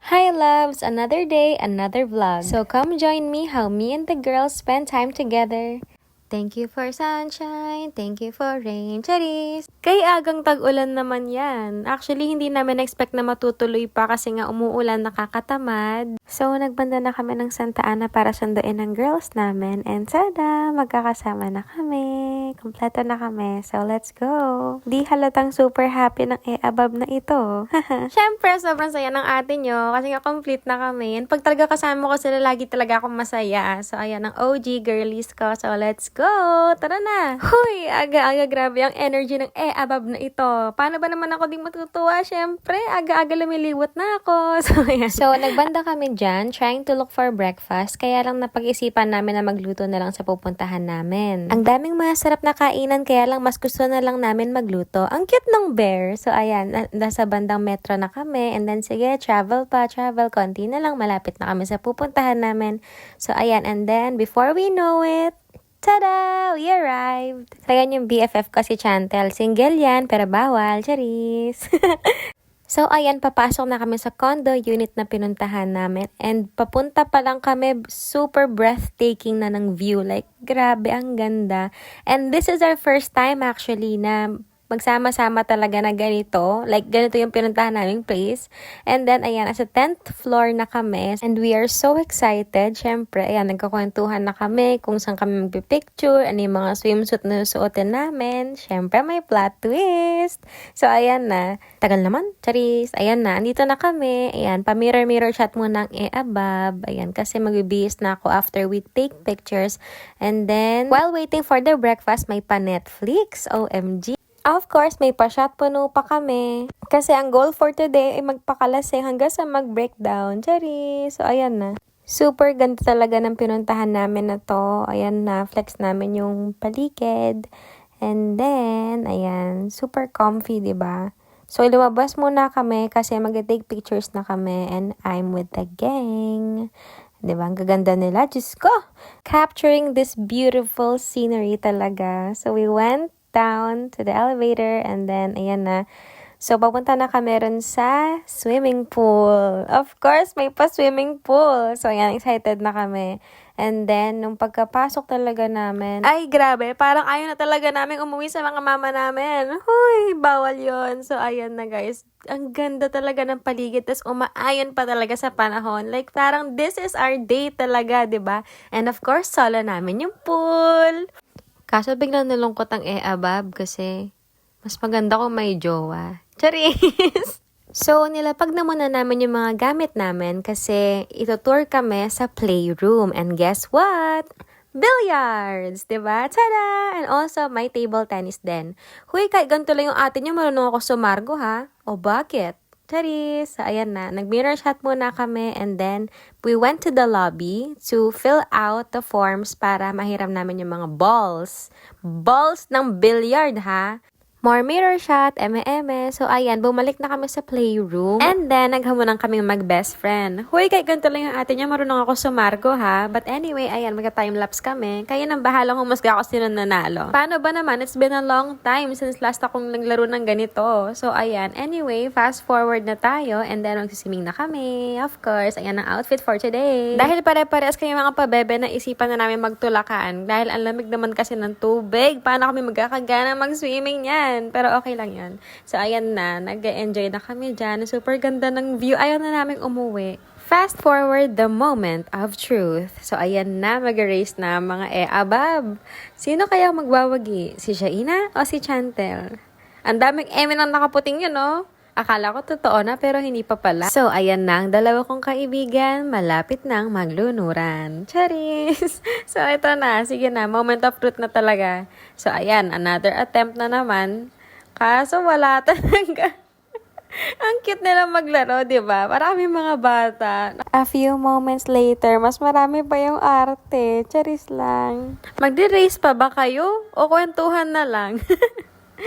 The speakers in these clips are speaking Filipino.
Hi loves, another day, another vlog. So come join me how me and the girls spend time together. Thank you for sunshine, thank you for rain, charis. Kay agang tag-ulan naman yan. Actually, hindi namin expect na matutuloy pa kasi nga umuulan, nakakatamad. So, nagbanda na kami ng Santa Ana para sunduin ng girls namin. And tada, magkakasama na kami. Kompleto na kami. So, let's go. Di halatang super happy ng abab na ito. Siyempre, sobrang saya ng ate nyo kasi nga complete na kami. And pag talaga kasama ko sila, lagi talaga akong masaya. So, ayan ang OG girlies ko. So, let's go! Tara na! Huy! Aga-aga, grabe ang energy ng abab na ito. Paano ba naman ako di matutuwa? Siyempre, aga-aga lumiliwat na ako. So, nagbanda kami dyan, trying to look for breakfast. Kaya lang napag-isipan namin na magluto na lang sa pupuntahan namin. Ang daming masarap na kainan, kaya lang mas gusto na lang namin magluto. Ang cute ng bear. So, ayan, nasa bandang metro na kami. And then, sige, travel. Konti na lang, malapit na kami sa pupuntahan namin. So, ayan, and then, before we know it, tada! We arrived! Kaya yung BFF ko si Chantel. Single yan, pero bawal. Charis! So, ayan, papasok na kami sa condo unit na pinuntahan namin. And papunta pa lang kami, super breathtaking na ng view. Like, grabe, ang ganda. And this is our first time actually na magsama-sama talaga na ganito. Like, ganito yung pinuntahan naming place. And then, ayan, sa 10th floor na kami. And we are so excited. Siyempre, ayan, nagkakwentuhan na kami kung saan kami magpipicture, ano yung mga swimsuit na suotin namin. Siyempre, may plot twist. So, ayan na. Tagal naman, charis. Ayan na, andito na kami. Ayan, pa-mirror shot muna ng above. Ayan, kasi magbibihis na ako after we take pictures. And then, while waiting for the breakfast, may pa-Netflix. OMG. Of course, may pa-shot puno pa kami. Kasi ang goal for today ay magpakalasing hanggang sa mag-breakdown. Charis! So, ayan na. Super ganda talaga ng pinuntahan namin na to. Ayan na, flex namin yung paligid. And then, ayan, super comfy, diba? So, lumabas muna kami kasi mag-take pictures na kami and I'm with the gang. Diba? Ang gaganda nila. Diyos ko! Capturing this beautiful scenery talaga. So, we went down to the elevator and then, ayan na. So, papunta na kami rin sa swimming pool. Of course, may pa-swimming pool. So, ayan, excited na kami. And then, nung pagkapasok talaga namin, ay, grabe, parang ayaw na talaga namin umuwi sa mga mama namin. Huy, bawal yon. So, ayan na guys. Ang ganda talaga ng paligid. Tapos, umaayon pa talaga sa panahon. Like, parang this is our day talaga, diba? And of course, solo namin yung pool. Kaso biglang nalungkot ang abab kasi mas maganda kung may jowa. Charis! So, nilapag na muna namin yung mga gamit namin kasi itutour kami sa playroom. And guess what? Billiards! Diba? Tada! And also, may table tennis din. Huy, kahit ganito lang yung ate niyo, marunong ako sumargo ha? O bakit? Charis! Ayan na. Nag-mirror shot muna kami and then we went to the lobby to fill out the forms para mahiram namin yung mga balls. Balls ng billiard ha? More mirror shot, eme-eme. So, ayan, bumalik na kami sa playroom. And then, naghamunan kami mag-best friend. Huy, kahit ganito lang yung ate niya, marunong ako sumargo, ha? But anyway, ayan, magka-timelapse kami. Kaya nang bahalang humusga ako sino nanalo. Paano ba naman? It's been a long time since last akong naglaro ng ganito. So, ayan. Anyway, fast forward na tayo. And then, magsisiming na kami. Of course, ayan ang outfit for today. Dahil pare-pares kayo mga pabebe na isipan na namin magtulakan. Dahil ang lamig naman kasi ng tubig. Paano kami magkakagana mag-swimming niyan? Pero okay lang yan. So, ayan na. Nag-enjoy na kami dyan. Super ganda ng view. Ayaw na namin umuwi. Fast forward the moment of truth. So, ayan na. Mag-erase na mga abab. Sino kaya magbawagi? Si Shaina o si Chantel? Ang daming nang nakaputing yun, no? Akala ko totoo na pero hindi pa pala. So, ayan na ang dalawa kong kaibigan. Malapit nang maglunuran. Charis! So, ito na. Sige na. Moment of truth na talaga. So, ayan. Another attempt na naman. Kaso, wala talaga. Ang cute nila maglaro, diba? Marami mga bata. A few moments later, mas marami pa yung arte. Charis lang. Magdi-race pa ba kayo? O kwentuhan na lang?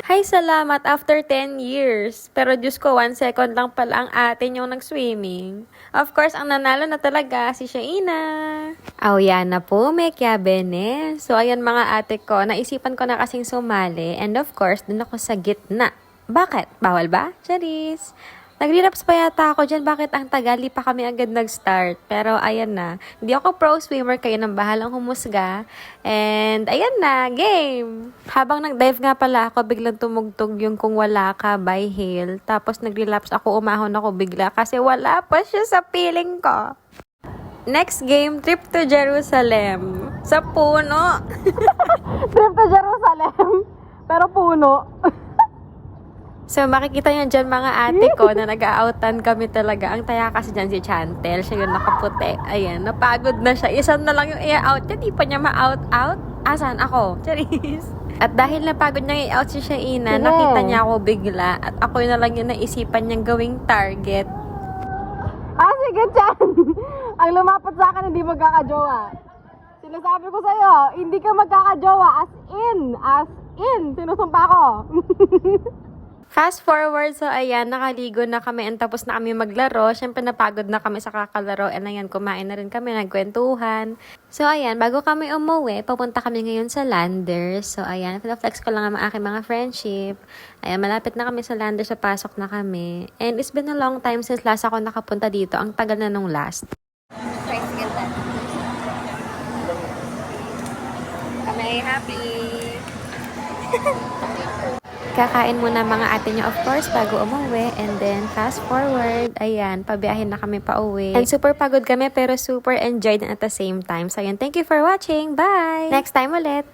Hi, salamat after 10 years. Pero Diyos ko, 1 second lang pala ang atin yung nag-swimming. Of course, ang nanalo na talaga si Shaina. Yan na po, may bene. So, ayan mga ate ko, naisipan ko na kasing sumali. And of course, dun ako sa gitna. Bakit? Bawal ba? Charis! Nagre-reps pa yata ako dyan, bakit ang tagal, di pa kami agad nag-start. Pero ayan na, hindi ako pro swimmer, kayo nang bahalang humusga. And ayan na, game! Habang nag-dive nga pala ako, biglang tumugtog yung Kung Wala Ka by Hale. Tapos nag-relapse ako, umahon ako bigla kasi wala pa siya sa piling ko. Next game, trip to Jerusalem. Sa puno. Trip to Jerusalem, pero puno. So, makikita nyo dyan mga ate ko na nag-a-outan kami talaga. Ang taya kasi dyan si Chantel. Siya yung nakaputi. Ayan, napagod na siya. Isa na lang yung i-out niya. Di pa niya ma-out-out. Asan ako? Charis. At dahil napagod niya i-out si Shaina, nakita niya ako bigla. At ako na lang yung naisipan niyang gawing target. Sige, Chan. Ang lumapit sa akin, hindi magkakajowa. Sinasabi ko sa'yo, hindi ka magkakajowa. As in. Sinusumpa ko. Fast forward, so ayan, nakaligo na kami and tapos na kami maglaro. Siyempre napagod na kami sa kakalaro and ayan, kumain na rin kami, nagkwentuhan. So ayan, bago kami umuwi, papunta kami ngayon sa Landers. So ayan, flex ko lang ang aking mga friendship. Ayan, malapit na kami sa Landers, so pasok na kami. And it's been a long time since last ako nakapunta dito. Ang tagal na nung last. Kami ay happy. Kakain muna mga ate niya of course bago umuwi and then fast forward, ayan, pabiyahin na kami pa uwi. And super pagod kami pero super enjoyed at the same time. So ayan, thank you for watching. Bye! Next time ulit!